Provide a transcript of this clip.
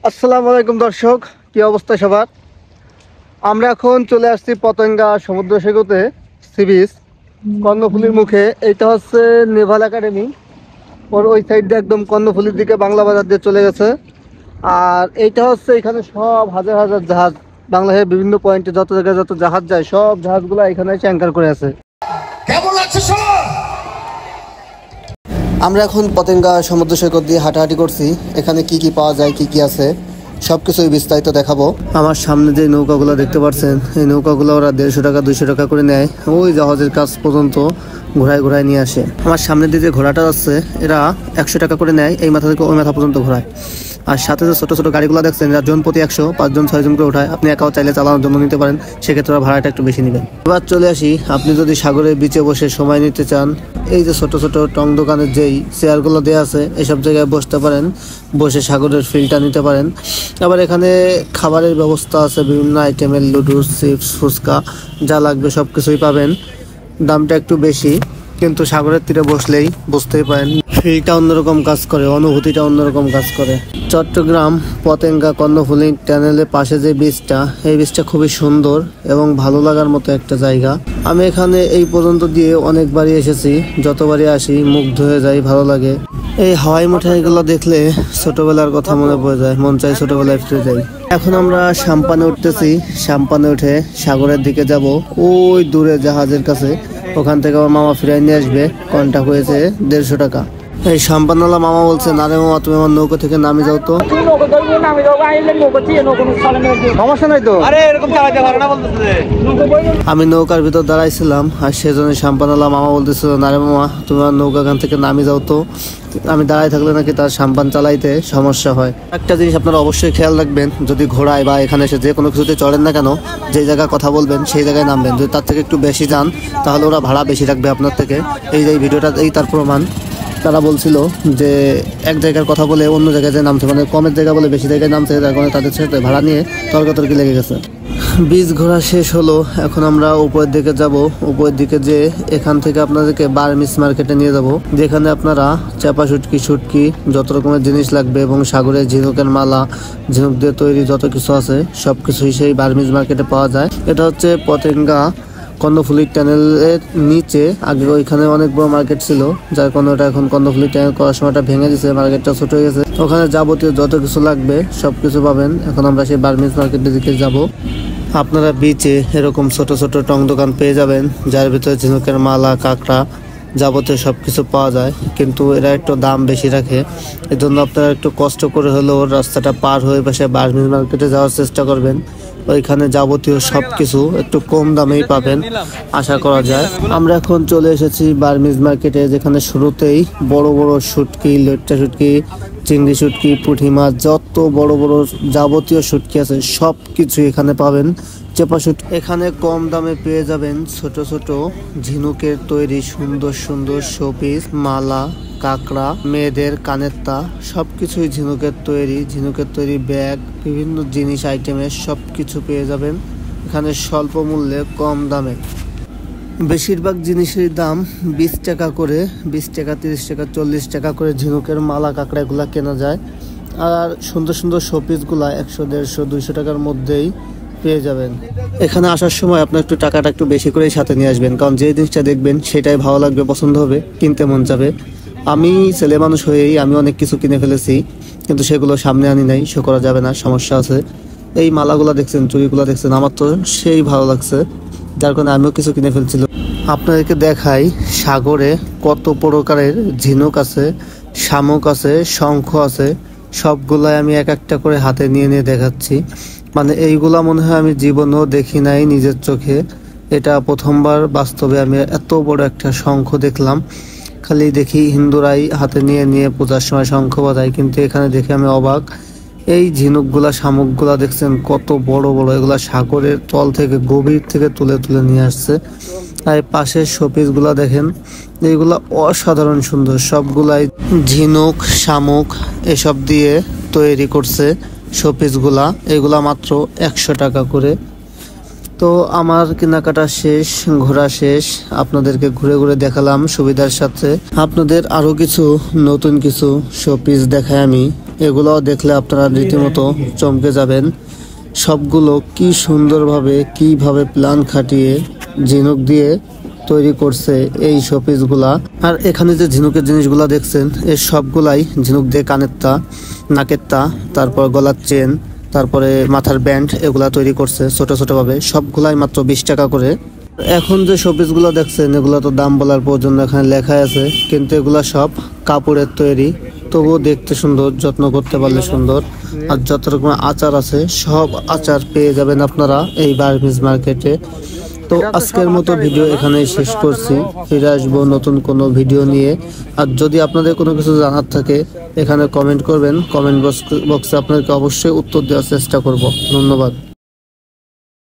আসসালামু আলাইকুম দর্শক, কি অবস্থা সবার? আমরা এখন চলে আসছি পতেঙ্গা সমুদ্র সৈকতে, সি বিচ কর্ণফুলীর মুখে। এইটা হচ্ছে নেভাল একাডেমি, ওর ওই সাইড দিয়ে একদম কর্ণফুলীর দিকে বাংলা বাজার দিয়ে চলে গেছে। আর এইটা হচ্ছে এখানে সব হাজার হাজার জাহাজ, বাংলাদেশের বিভিন্ন পয়েন্টে যত জায়গায় যত জাহাজ যায় সব জাহাজগুলো এখানে এসে অ্যাঙ্কার করে আছে। কেমন লাগছে সবার? আমরা এখন পতেঙ্গা সমুদ্র সৈকত দিয়ে হাঁটাহাঁটি করছি। এখানে কি কি পাওয়া যায়, কি কি আছে সবকিছুই বিস্তারিত দেখাবো। আমার সামনে যে নৌকাগুলো দেখতে পাচ্ছেন, এই নৌকাগুলো ওরা 150 টাকা 200 টাকা করে নেয়, ওই জাহাজের কাছ পর্যন্ত ঘোরায় ঘোরায় নিয়ে আসে। আমার সামনে দিয়ে যে ঘোড়াটা আছে এরা 100 টাকা করে নেয়, এই মাথা থেকে ওই মাথা পর্যন্ত ঘোরায়। আর সাথে যে ছোট ছোট গাড়িগুলো দেখছেন, এরা জন প্রতি 100, 5 জন 6 জন করে ওঠায়। আপনি একাও চাইলে চালানোর জন্য নিতে পারেন, সেক্ষেত্রে ভাড়াটা একটু বেশি নেবেন। এবার চলে আসি, আপনি যদি সাগরের বিচে বসে সময় নিতে চান, এই যে ছোট ছোট টং দোকানের যেই চেয়ারগুলো দেওয়া আছে এসব জায়গায় বসতে পারেন, বসে সাগরের ফিলটা নিতে পারেন। আবার এখানে খাবারের ব্যবস্থা আছে, বিভিন্ন আইটেমের লুডুস, চিপস, ফুচকা যা লাগবে সব কিছুই পাবেন। দামটা একটু বেশি, কিন্তু সাগরের তীরে বসলেই বুঝতেই পারেন ফিলটা অন্যরকম কাজ করে, অনুভূতিটা অন্যরকম কাজ করে। চট্টগ্রাম পতেঙ্গা কর্ণফুলী টানেলের পাশে যে বীচটা, এই বীচটা খুবই সুন্দর এবং ভালো লাগার মতো একটা জায়গা। আমি এখানে এই পর্যন্ত দিয়ে অনেকবারই এসেছি, যতবারই আসি মুগ্ধ হয়ে যাই, ভালো লাগে। এই হাওয়াই মিঠাইগুলো দেখলে ছোটবেলার কথা মনে পড়ে যায়, মন চাই ছোটবেলায় ফিরে যাই। এখন আমরা সাম্পানে উঠতেছি, সাম্পানে উঠে সাগরের দিকে যাব। ওই দূরে জাহাজের কাছে, ওখান থেকে আমার মামা ফিরাই নিয়ে আসবে। কন্ট্যাক্ট হয়েছে 150 টাকা। এই সাম্পানওয়ালা মামা বলছে, না রে মামা, তুমি আমার নৌকা থেকে নামে যাও তো। সমস্যা নাই তো। আমি নৌকার ভিতর দাঁড়াইছিলাম, আর সেজন্য সাম্পানওয়ালা মামা বলতেছিল, না রে মামা, তুমি আমার নৌকা এখান থেকে নামে যাও তো। আমি দাঁড়াই থাকলে নাকি তার সাম্পান চালাইতে সমস্যা হয়। একটা জিনিস আপনারা অবশ্যই খেয়াল রাখবেন, যদি ঘোড়ায় বা এখানে এসে যে কোনো কিছুতে চড়েন না কেন, যে জায়গায় কথা বলবেন সেই জায়গায় নামবেন। যদি তার থেকে একটু বেশি যান তাহলে ওরা ভাড়া বেশি রাখবে আপনার থেকে। এই যে ভিডিওটা এই তার প্রমাণ। তারা বলছিল যে এক জায়গার কথা বলে অন্য জায়গায় যে নামছে, মানে কমের জায়গা বলে বেশি জায়গায় নামছে, যার কারণে তাদের সাথে ভাড়া নিয়ে তর্কাতর্কি লেগে গেছে। বীজ ঘোরা শেষ হলো, এখন আমরা উপরের দিকে যাব। উপরের দিকে যে এখান থেকে আপনাদেরকে বার্মিস মার্কেটে নিয়ে যাব, যেখানে আপনারা চাপা শুটকি যত রকমের জিনিস লাগবে এবং সাগরের ঝিনুকের মালা, ঝিনুক দিয়ে তৈরি যত কিছু আছে সবকিছুই সেই বার্মিস মার্কেটে পাওয়া যায়। এটা হচ্ছে পতেঙ্গা কর্ণফুলী টানেলের নিচে। আগে ওইখানে অনেক বড় মার্কেট ছিল, যার কারণে ওটা এখন কর্ণফুলী টানেল করার সময়টা ভেঙে দিয়েছে, মার্কেটটা ছোট হয়ে গেছে। ওখানে যাবতীয় যত কিছু লাগবে সবকিছু পাবেন। এখন আমরা সেই বার্মিস মার্কেটের দিকে যাব। আপনারা বিচে এরকম ছোট ছোট টং দোকান পেয়ে যাবেন, যার ভিতরে ঝিনুকের মালা, কাঁকড়া যাবতীয় সবকিছু পাওয়া যায়, কিন্তু এরা একটু দাম বেশি রাখে। এর জন্য আপনারা একটু কষ্ট করে হলেও রাস্তাটা পার হয়ে পাশে বার্মিস মার্কেটে যাওয়ার চেষ্টা করবেন। ওইখানে যাবতীয় সবকিছু একটু কম দামেই পাবেন আশা করা যায়। আমরা এখন চলে এসেছি বার্মিস মার্কেটে, যেখানে শুরুতেই বড় বড় শুটকি, লেট্টা শুটকি, চিংড়ি শুটকি, পুঁটি মাছ, যত বড় বড় যাবতীয় শুটকি আছে সব কিছু এখানে পাবেন। চেপা শুটকি এখানে কম দামে পেয়ে যাবেন। ছোট ছোট ঝিনুকের তৈরি সুন্দর সুন্দর শোপিস, মালা, কাঁকড়া, মেয়েদের কানেরটা সবকিছুই ঝিনুকের তৈরি ব্যাগ, বিভিন্ন জিনিস আইটেমের সবকিছু পেয়ে যাবেন এখানে স্বল্প মূল্যে, কম দামে। বেশিরভাগ জিনিসের দাম 20 টাকা করে, 20 টাকা, 30 টাকা, 40 টাকা করে ঝিনুকের মালা, কাঁকড়া এগুলা কেনা যায়। আর সুন্দর সুন্দর শোপিসগুলা 100, 150, 200 টাকার মধ্যেই পেয়ে যাবেন। এখানে আসার সময় আপনার একটু টাকাটা একটু বেশি করেই সাথে নিয়ে আসবেন, কারণ যে জিনিসটা দেখবেন সেটাই ভালো লাগবে, পছন্দ হবে, কিনতে মন যাবে। আমি ছেলে মানুষ হয়েই আমি অনেক কিছু কিনে ফেলেছি, কিন্তু সেগুলো সামনে আনি নাই, শো করা যাবে না, সমস্যা আছে। এই মালাগুলা দেখছেন, চুড়িগুলা দেখছেন, আমার তো সেই ভালো লাগছে, যার কারণে আমিও কিছু কিনে ফেলছিল। আপনাদেরকে দেখাই সাগরে কত প্রকারের ঝিনুক আছে, শামুক আছে, শঙ্খ আছে, সবগুলাই আমি এক একটা করে হাতে নিয়ে নিয়ে দেখাচ্ছি। মানে এইগুলা মনে হয় আমি জীবনেও দেখি নাই নিজের চোখে, এটা প্রথমবার বাস্তবে আমি এত বড় একটা শঙ্খ দেখলাম। খালি দেখি হিন্দুরাই হাতে নিয়ে নিয়ে পূজার সময় শঙ্খ বাজায়, কিন্তু এখানে দেখে আমি অবাক। এই ঝিনুকগুলা, শামুকগুলা দেখছেন কত বড় বড়, এগুলা সাগরের তল থেকে গভীর থেকে তুলে তুলে নিয়ে আসছে। আর পাশের শোপিসগুলা দেখেন, এইগুলা অসাধারণ সুন্দর, সবগুলাই ঝিনুক, শামুক এসব দিয়ে তৈরি করছে শোপিসগুলা। এগুলা মাত্র 100 টাকা করে। তো আমার কেনাকাটা শেষ, ঘোরা শেষ, আপনাদেরকে ঘুরে ঘুরে দেখালাম সুবিধার সাথে। আপনাদের আরো কিছু নতুন কিছু শোপিস দেখাই আমি। এগুলোও দেখলে আপনারা রীতিমতো চমকে যাবেন। সবগুলো কি সুন্দরভাবে কিভাবে প্ল্যান খাটিয়ে ঝিনুক দিয়ে তৈরি করছে এই শোপিসগুলা। আর এখানে যে ঝিনুকের জিনিসগুলা দেখছেন এই সবগুলাই ঝিনুক দিয়ে কানেরটা, নাকেরটা, তারপর গলার চেন, তারপরে মাথার ব্যান্ড এগুলা তৈরি করছে ছোট ছোট ভাবে। সবগুলাই মাত্র 20 টাকা করে। এখন যে শোপিসগুলো দেখছেন এগুলো তো দাম বলার পর্যন্ত এখানে লেখা আছে, কিন্তু এগুলা সব কাপড়ের তৈরি, তবুও দেখতে সুন্দর, যত্ন করতে পারলে সুন্দর। আর যত রকমের আচার আছে সব আচার পেয়ে যাবেন আপনারা এই বার্মিজ মার্কেটে। তো আজকের মতো ভিডিও এখানেই শেষ করছি। ফিরে আসবো নতুন কোনো ভিডিও নিয়ে। আর যদি আপনাদের কোনো কিছু জানার থাকে এখানে কমেন্ট করবেন, কমেন্ট বক্সে আপনাদেরকে অবশ্যই উত্তর দেওয়ার চেষ্টা করব। ধন্যবাদ।